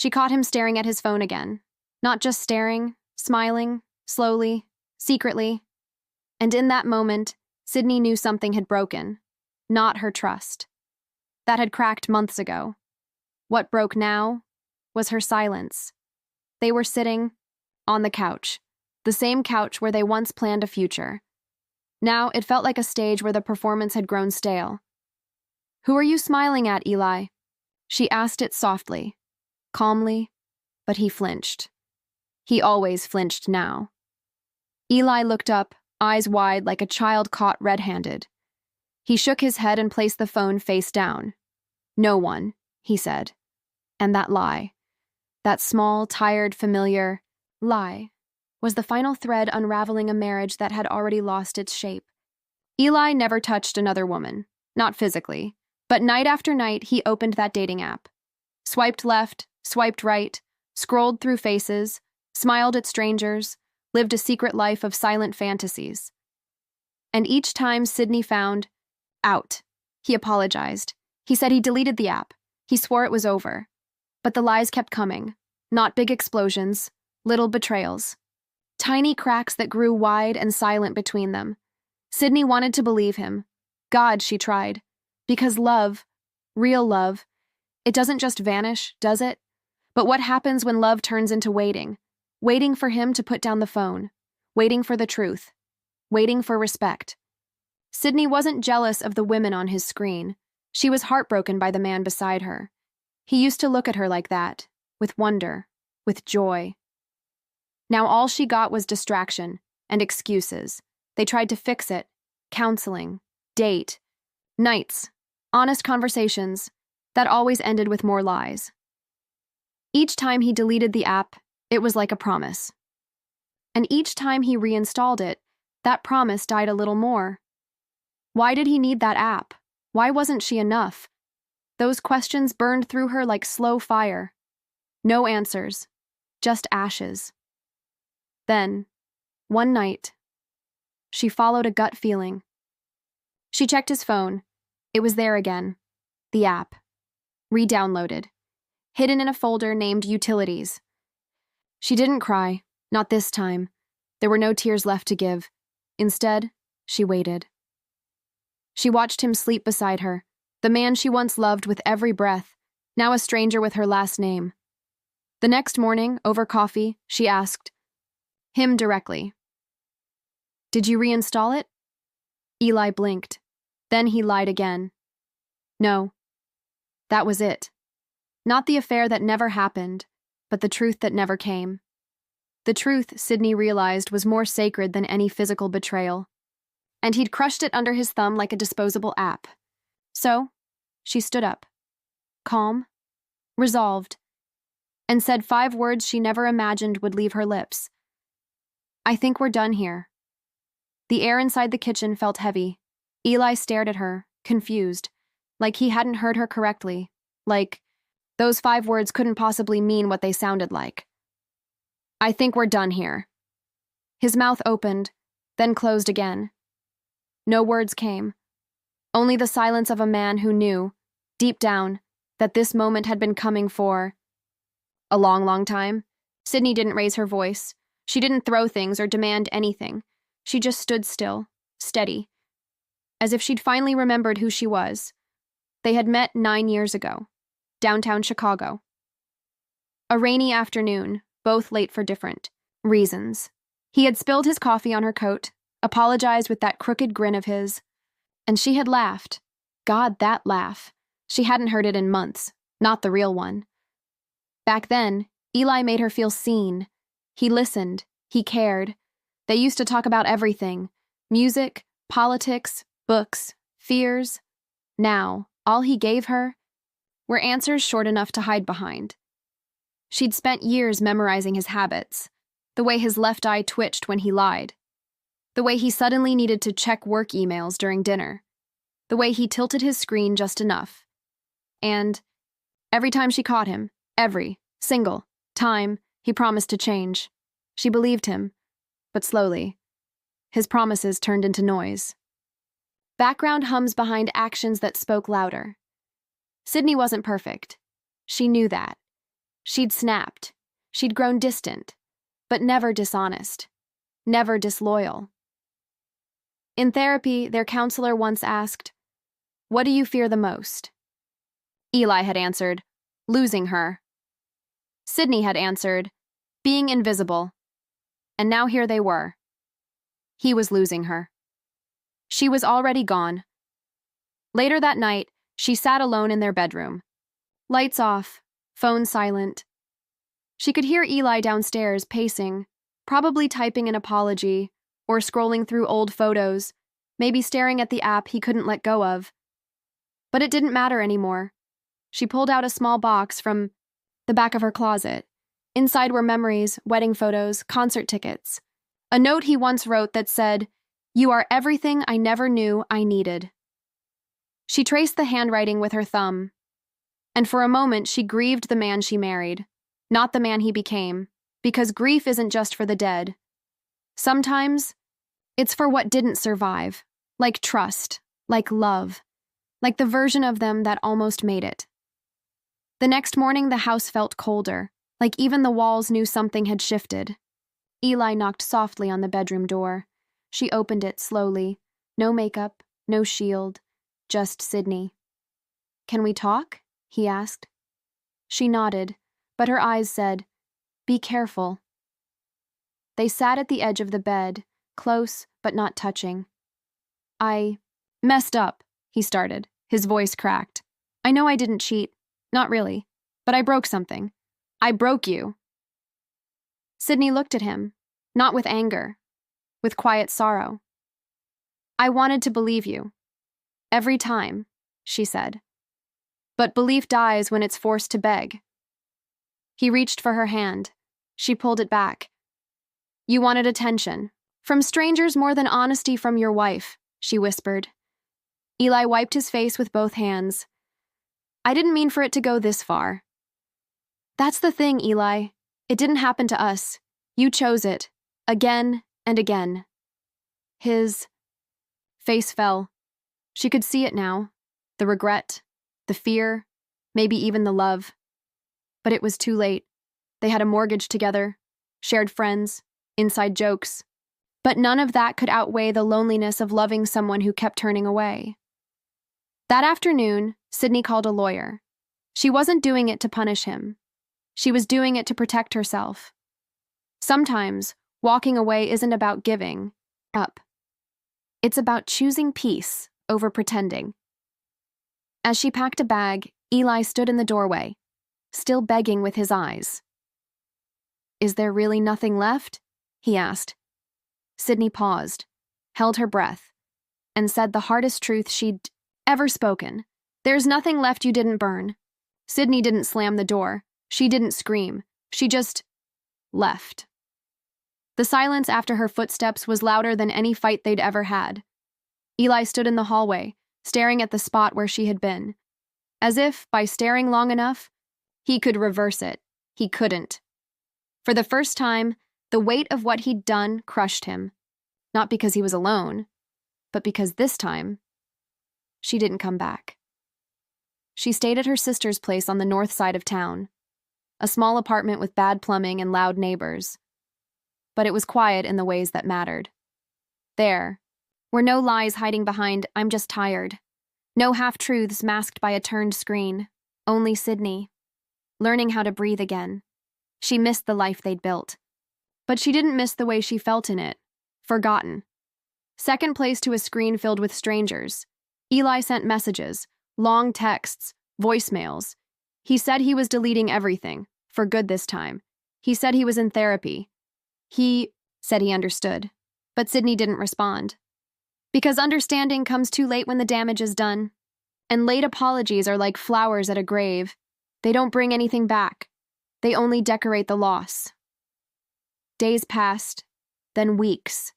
She caught him staring at his phone again. Not just staring, smiling, slowly, secretly. And in that moment, Sydney knew something had broken. Not her trust. That had cracked months ago. What broke now was her silence. They were sitting on the couch, the same couch where they once planned a future. Now it felt like a stage where the performance had grown stale. "Who are you smiling at, Eli?" She asked it softly, calmly, but he flinched. He always flinched now. Eli looked up, eyes wide like a child caught red-handed. He shook his head and placed the phone face down. "No one," he said. And that lie, that small, tired, familiar lie, was the final thread unraveling a marriage that had already lost its shape. Eli never touched another woman, not physically, but night after night he opened that dating app. Swiped left, swiped right, scrolled through faces, smiled at strangers, lived a secret life of silent fantasies. And each time Sydney found out, he apologized. He said he deleted the app. He swore it was over. But the lies kept coming. Not big explosions, little betrayals. Tiny cracks that grew wide and silent between them. Sydney wanted to believe him. God, she tried. Because love, real love, it doesn't just vanish, does it? But what happens when love turns into waiting? Waiting for him to put down the phone. Waiting for the truth. Waiting for respect. Sydney wasn't jealous of the women on his screen. She was heartbroken by the man beside her. He used to look at her like that, with wonder, with joy. Now all she got was distraction and excuses. They tried to fix it. Counseling, date, nights, honest conversations, that always ended with more lies. Each time he deleted the app, it was like a promise. And each time he reinstalled it, that promise died a little more. Why did he need that app? Why wasn't she enough? Those questions burned through her like slow fire. No answers, just ashes. Then, one night, she followed a gut feeling. She checked his phone. It was there again. The app. Re-downloaded. Hidden in a folder named Utilities. She didn't cry, not this time. There were no tears left to give. Instead, she waited. She watched him sleep beside her, the man she once loved with every breath, now a stranger with her last name. The next morning, over coffee, she asked him directly, "Did you reinstall it?" Eli blinked. Then he lied again. No. That was it. Not the affair that never happened, but the truth that never came. The truth, Sydney realized, was more sacred than any physical betrayal. And he'd crushed it under his thumb like a disposable app. So, she stood up, calm, resolved, and said 5 words she never imagined would leave her lips. "I think we're done here." The air inside the kitchen felt heavy. Eli stared at her, confused, like he hadn't heard her correctly, like those 5 words couldn't possibly mean what they sounded like. "I think we're done here." His mouth opened, then closed again. No words came. Only the silence of a man who knew, deep down, that this moment had been coming for a long, long time. Sydney didn't raise her voice. She didn't throw things or demand anything. She just stood still, steady, as if she'd finally remembered who she was. They had met 9 years ago, downtown Chicago. A rainy afternoon, both late for different reasons. He had spilled his coffee on her coat, apologized with that crooked grin of his, and she had laughed. God, that laugh. She hadn't heard it in months, not the real one. Back then, Eli made her feel seen. He listened, he cared. They used to talk about everything: music, politics, books, fears. Now, all he gave her were answers short enough to hide behind. She'd spent years memorizing his habits, the way his left eye twitched when he lied, the way he suddenly needed to check work emails during dinner, the way he tilted his screen just enough. And every time she caught him, every single time, he promised to change. She believed him, but slowly, his promises turned into noise. Background hums behind actions that spoke louder. Sydney wasn't perfect. She knew that. She'd snapped. She'd grown distant, but never dishonest, never disloyal. In therapy, their counselor once asked, "What do you fear the most?" Eli had answered, "Losing her." Sydney had answered, "Being invisible." And now here they were. He was losing her. She was already gone. Later that night, she sat alone in their bedroom. Lights off, phone silent. She could hear Eli downstairs pacing, probably typing an apology, or scrolling through old photos, maybe staring at the app he couldn't let go of. But it didn't matter anymore. She pulled out a small box from the back of her closet. Inside were memories, wedding photos, concert tickets. A note he once wrote that said, "You are everything I never knew I needed." She traced the handwriting with her thumb, and for a moment she grieved the man she married, not the man he became, because grief isn't just for the dead. Sometimes, it's for what didn't survive, like trust, like love, like the version of them that almost made it. The next morning, the house felt colder, like even the walls knew something had shifted. Eli knocked softly on the bedroom door. She opened it slowly. No makeup, no shield, just Sydney. "Can we talk?" he asked. She nodded, but her eyes said, "Be careful." They sat at the edge of the bed, close but not touching. "I messed up," he started, his voice cracked. "I know I didn't cheat. Not really. But I broke something. I broke you." Sydney looked at him, not with anger, with quiet sorrow. "I wanted to believe you. Every time," she said. "But belief dies when it's forced to beg." He reached for her hand. She pulled it back. "You wanted attention. From strangers more than honesty from your wife," she whispered. Eli wiped his face with both hands. "I didn't mean for it to go this far." "That's the thing, Eli. It didn't happen to us. You chose it. Again and again." His face fell. She could see it now. The regret, the fear, maybe even the love. But it was too late. They had a mortgage together, shared friends, inside jokes. But none of that could outweigh the loneliness of loving someone who kept turning away. That afternoon, Sydney called a lawyer. She wasn't doing it to punish him. She was doing it to protect herself. Sometimes, walking away isn't about giving up. It's about choosing peace over pretending. As she packed a bag, Eli stood in the doorway, still begging with his eyes. "Is there really nothing left?" he asked. Sydney paused, held her breath, and said the hardest truth she'd ever spoken. "There's nothing left you didn't burn." Sydney didn't slam the door. She didn't scream. She just left. The silence after her footsteps was louder than any fight they'd ever had. Eli stood in the hallway, staring at the spot where she had been. As if, by staring long enough, he could reverse it. He couldn't. For the first time, the weight of what he'd done crushed him. Not because he was alone, but because this time, she didn't come back. She stayed at her sister's place on the north side of town, a small apartment with bad plumbing and loud neighbors. But it was quiet in the ways that mattered. There were no lies hiding behind "I'm just tired," no half-truths masked by a turned screen, only Sydney, learning how to breathe again. She missed the life they'd built. But she didn't miss the way she felt in it, forgotten. Second place to a screen filled with strangers. Eli sent messages, long texts, voicemails. He said he was deleting everything, for good this time. He said he was in therapy. He said he understood, but Sydney didn't respond. Because understanding comes too late when the damage is done. And late apologies are like flowers at a grave. They don't bring anything back. They only decorate the loss. Days passed, then weeks.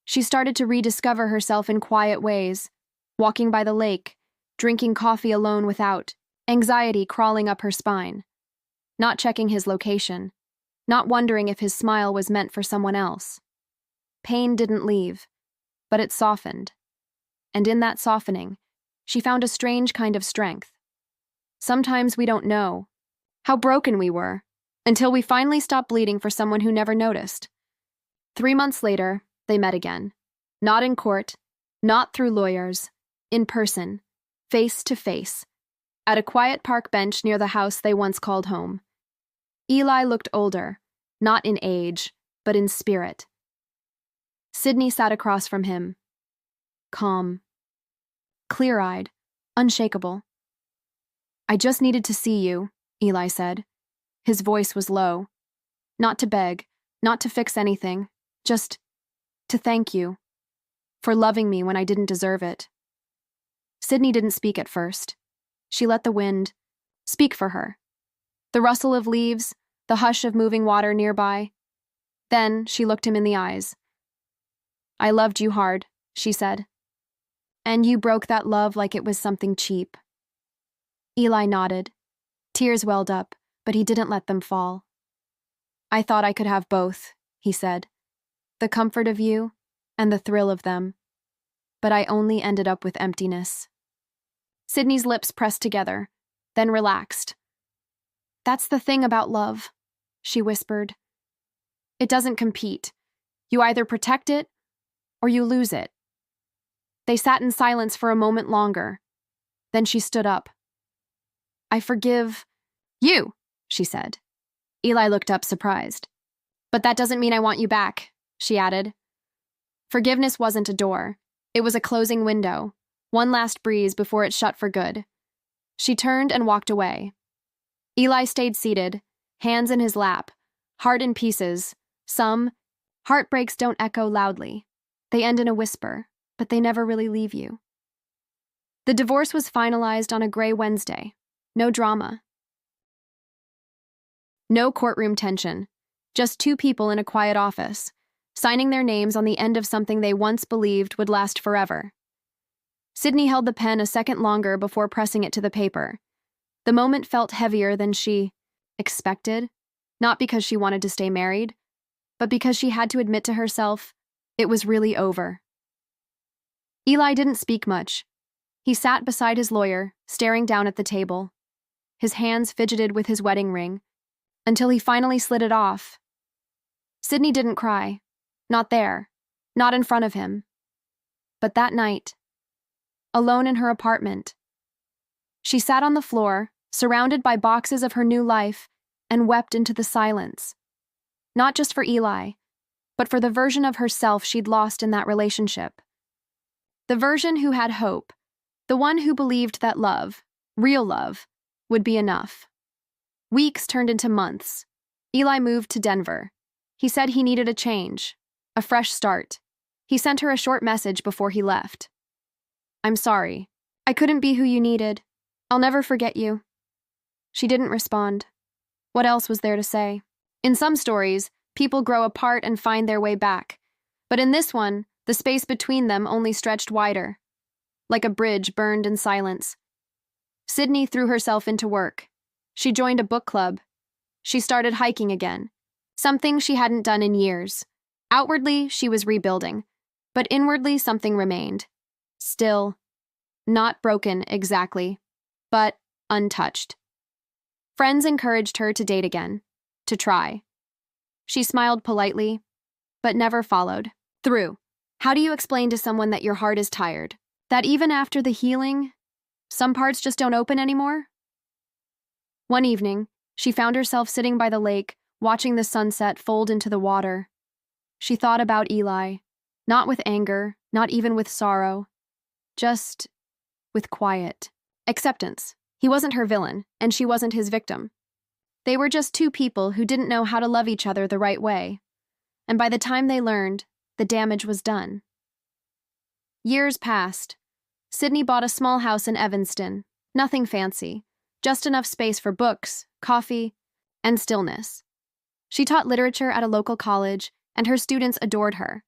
She started to rediscover herself in quiet ways, walking by the lake, drinking coffee alone without anxiety crawling up her spine, not checking his location, not wondering if his smile was meant for someone else. Pain didn't leave, but it softened. And in that softening, she found a strange kind of strength. Sometimes we don't know How broken we were, until we finally stopped bleeding for someone who never noticed. 3 months later, they met again. Not in court, not through lawyers, in person, face to face, at a quiet park bench near the house they once called home. Eli looked older, not in age, but in spirit. Sydney sat across from him, calm, clear-eyed, unshakable. "I just needed to see you," Eli said. His voice was low. "Not to beg, not to fix anything, just to thank you for loving me when I didn't deserve it." Sydney didn't speak at first. She let the wind speak for her. The rustle of leaves, the hush of moving water nearby. Then she looked him in the eyes. "I loved you hard," she said. "And you broke that love like it was something cheap." Eli nodded. Tears welled up, but he didn't let them fall. "I thought I could have both," he said. "The comfort of you and the thrill of them. But I only ended up with emptiness." Sydney's lips pressed together, then relaxed. "That's the thing about love," she whispered. "It doesn't compete. You either protect it or you lose it." They sat in silence for a moment longer. Then she stood up. "I forgive you," she said. Eli looked up surprised. "But that doesn't mean I want you back," she added. Forgiveness wasn't a door. It was a closing window, one last breeze before it shut for good. She turned and walked away. Eli stayed seated, hands in his lap, heart in pieces. Some heartbreaks don't echo loudly. They end in a whisper, but they never really leave you. The divorce was finalized on a gray Wednesday. No drama. No courtroom tension. Just two people in a quiet office, signing their names on the end of something they once believed would last forever. Sydney held the pen a second longer before pressing it to the paper. The moment felt heavier than she expected, not because she wanted to stay married, but because she had to admit to herself it was really over. Eli didn't speak much. He sat beside his lawyer, staring down at the table. His hands fidgeted with his wedding ring, until he finally slid it off. Sydney didn't cry. Not there. Not in front of him. But that night, alone in her apartment, she sat on the floor, surrounded by boxes of her new life, and wept into the silence. Not just for Eli, but for the version of herself she'd lost in that relationship. The version who had hope, the one who believed that love, real love, would be enough. Weeks turned into months. Eli moved to Denver. He said he needed a change, a fresh start. He sent her a short message before he left. "I'm sorry. I couldn't be who you needed. I'll never forget you." She didn't respond. What else was there to say? In some stories, people grow apart and find their way back. But in this one, the space between them only stretched wider, like a bridge burned in silence. Sydney threw herself into work. She joined a book club. She started hiking again, something she hadn't done in years. Outwardly, she was rebuilding, but inwardly something remained. Still, not broken exactly, but untouched. Friends encouraged her to date again, to try. She smiled politely, but never followed through. How do you explain to someone that your heart is tired? That even after the healing, some parts just don't open anymore? One evening, she found herself sitting by the lake, watching the sunset fold into the water. She thought about Eli, not with anger, not even with sorrow, just with quiet acceptance. He wasn't her villain, and she wasn't his victim. They were just two people who didn't know how to love each other the right way. And by the time they learned, the damage was done. Years passed. Sydney bought a small house in Evanston. Nothing fancy, just enough space for books, coffee, and stillness. She taught literature at a local college, and her students adored her.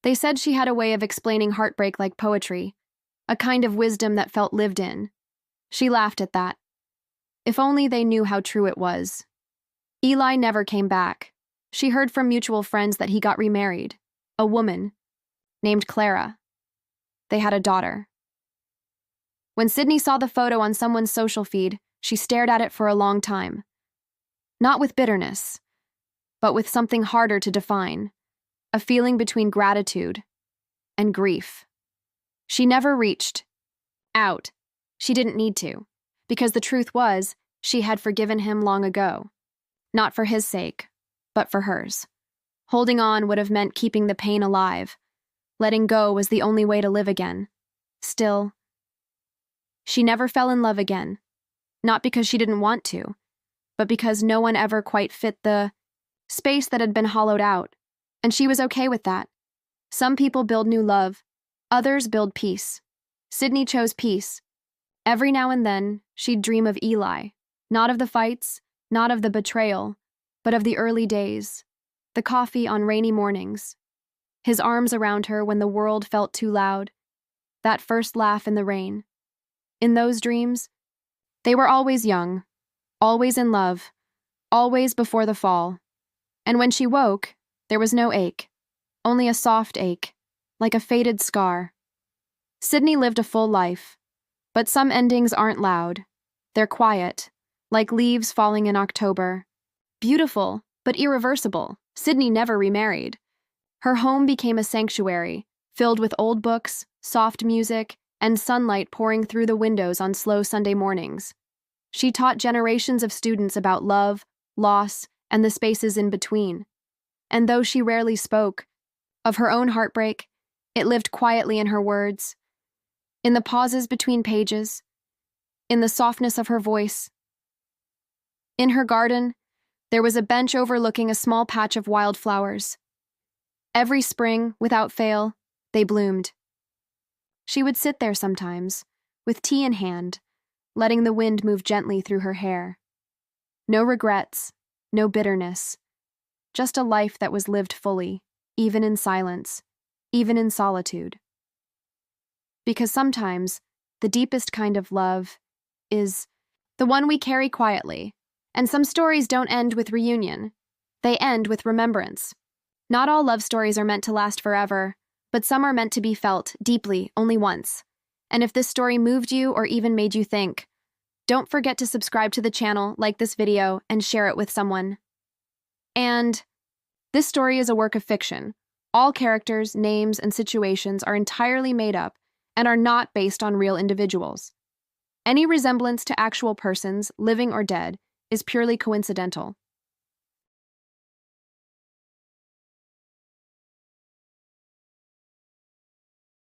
They said she had a way of explaining heartbreak like poetry, a kind of wisdom that felt lived in. She laughed at that. If only they knew how true it was. Eli never came back. She heard from mutual friends that he got remarried, a woman named Clara. They had a daughter. When Sydney saw the photo on someone's social feed, she stared at it for a long time. Not with bitterness, but with something harder to define, a feeling between gratitude and grief. She never reached out. She didn't need to, because the truth was, she had forgiven him long ago. Not for his sake, but for hers. Holding on would have meant keeping the pain alive. Letting go was the only way to live again. Still, she never fell in love again. Not because she didn't want to, but because no one ever quite fit the space that had been hollowed out, and she was okay with that. Some people build new love, others build peace. Sydney chose peace. Every now and then, she'd dream of Eli, not of the fights, not of the betrayal, but of the early days, the coffee on rainy mornings, his arms around her when the world felt too loud, that first laugh in the rain. In those dreams, they were always young, always in love, always before the fall. And when she woke, there was no ache, only a soft ache, like a faded scar. Sydney lived a full life, but some endings aren't loud. They're quiet, like leaves falling in October. Beautiful, but irreversible. Sydney never remarried. Her home became a sanctuary, filled with old books, soft music, and sunlight pouring through the windows on slow Sunday mornings. She taught generations of students about love, loss, and the spaces in between. And though she rarely spoke of her own heartbreak, it lived quietly in her words, in the pauses between pages, in the softness of her voice. In her garden, there was a bench overlooking a small patch of wildflowers. Every spring, without fail, they bloomed. She would sit there sometimes, with tea in hand, letting the wind move gently through her hair. No regrets, no bitterness, just a life that was lived fully, even in silence, even in solitude. Because sometimes, the deepest kind of love is the one we carry quietly, and some stories don't end with reunion. They end with remembrance. Not all love stories are meant to last forever, but some are meant to be felt deeply only once. And if this story moved you or even made you think, don't forget to subscribe to the channel, like this video, and share it with someone. And this story is a work of fiction. All characters, names, and situations are entirely made up and are not based on real individuals. Any resemblance to actual persons, living or dead, is purely coincidental.